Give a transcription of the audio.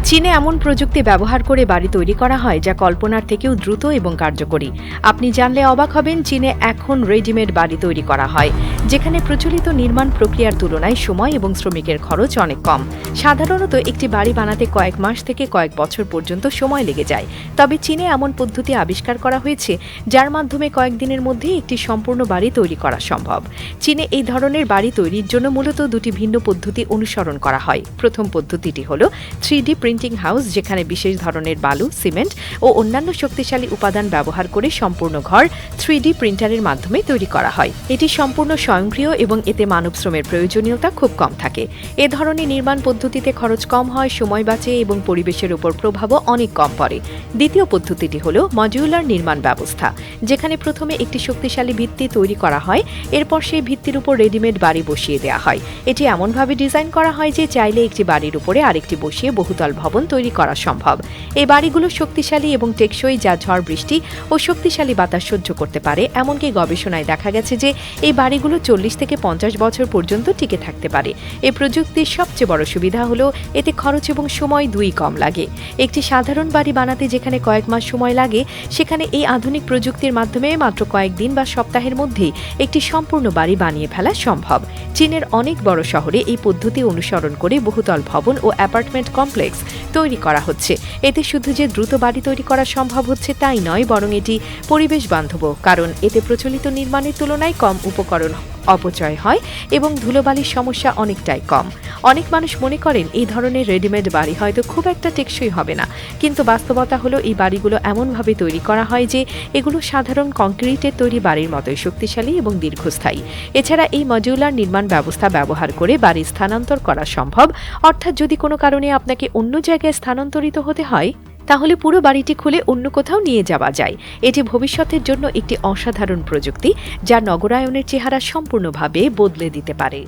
চীনে এমন প্রযুক্তি ব্যবহার করে বাড়ি তৈরি করা হয় যা কল্পনার থেকেও দ্রুত এবং কার্যকরী। আপনি জানলে অবাক হবেন, চীনে এখন রেডিমেড বাড়ি তৈরি করা হয়, যেখানে প্রচলিত নির্মাণ প্রক্রিয়ার তুলনায় সময় এবং শ্রমিকের খরচ অনেক কম। সাধারণত একটি বাড়ি বানাতে কয়েক মাস থেকে কয়েক বছর পর্যন্ত সময় লেগে যায়, তবে চীনে এমন পদ্ধতি আবিষ্কার করা হয়েছে যার মাধ্যমে কয়েকদিনের মধ্যে একটি সম্পূর্ণ বাড়ি তৈরি করা সম্ভব। চীনে এই ধরনের বাড়ি তৈরির জন্য মূলত দুটি ভিন্ন পদ্ধতি অনুসরণ করা হয়। প্রথম পদ্ধতিটি হল 3D প্রিন্টিং হাউস, যেখানে বিশেষ ধরনের বালু, সিমেন্ট ও অন্যান্য শক্তিশালী উপাদান ব্যবহার করে সম্পূর্ণ ঘর 3D প্রিন্টারের মাধ্যমে তৈরি করা হয়। এটি সম্পূর্ণ স্বয়ংক্রিয় এবং এতে মানব শ্রমের প্রয়োজনীয়তা খুব কম থাকে। এ ধরনের নির্মাণ পদ্ধতিতে খরচ কম হয়, সময় বাঁচে এবং পরিবেশের উপর প্রভাবও অনেক কম পড়ে। দ্বিতীয় পদ্ধতিটি হল মডিউলার নির্মাণ ব্যবস্থা, যেখানে প্রথমে একটি শক্তিশালী ভিত্তি তৈরি করা হয়, এরপর সেই ভিত্তির উপর রেডিমেড বাড়ি বসিয়ে দেওয়া হয়। এটি এমনভাবে ডিজাইন করা হয় যে চাইলে একটি বাড়ির উপরে আরেকটি বসিয়ে বহুতল ভবন তৈরি করা সম্ভব। এই বাড়িগুলো শক্তিশালী এবং টেকসই, যা ঝড়, বৃষ্টি ও শক্তিশালী বাতাস সহ্য করতে পারে। এমনকি গবেষণায় দেখা গেছে যে এই বাড়িগুলো 40 থেকে 50 বছর পর্যন্ত টিকে থাকতে পারে। এই প্রযুক্তির সবচেয়ে বড় সুবিধা হলো এতে খরচ এবং সময় দুই কম লাগে। একটি সাধারণ বাড়ি বানাতে যেখানে কয়েক মাস সময় লাগে, সেখানে এই আধুনিক প্রযুক্তির মাধ্যমে মাত্র কয়েকদিন বা সপ্তাহের মধ্যেই একটি সম্পূর্ণ বাড়ি বানিয়ে ফেলা সম্ভব। চীনের অনেক বড় শহরে এই পদ্ধতি অনুসরণ করে বহুতল ভবন ও অ্যাপার্টমেন্ট কমপ্লেক্স তৈরি করা হচ্ছে। এতে শুধু যে দ্রুত বাড়ি তৈরি করা সম্ভব হচ্ছে তাই নয়, বরং এটি পরিবেশ বান্ধব, কারণ এতে প্রচলিত নির্মাণের তুলনায় কম উপকরণ অপচয় হয় এবং ধুলোবালির সমস্যা অনেকটাই কম। অনেক মানুষ মনে করেন এই ধরনের রেডিমেড বাড়ি হয়তো খুব একটা টেকসই হবে না, কিন্তু বাস্তবতা হলো এই বাড়িগুলো এমনভাবে তৈরি করা হয় যে এগুলো সাধারণ কংক্রিটের তৈরি বাড়ির মতোই শক্তিশালী এবং দীর্ঘস্থায়ী। এছাড়া এই মডিউলার নির্মাণ ব্যবস্থা ব্যবহার করে বাড়ি স্থানান্তর করা সম্ভব, অর্থাৎ যদি কোনো কারণে আপনাকে অন্য জায়গায় স্থানান্তরিত হতে হয়, তাহলে পুরো বাড়িটি খুলে অন্য কোথাও নিয়ে যাওয়া যায়। এটি ভবিষ্যতের জন্য একটি অসাধারণ প্রযুক্তি, যা নগরায়নের চেহারা সম্পূর্ণভাবে বদলে দিতে পারে।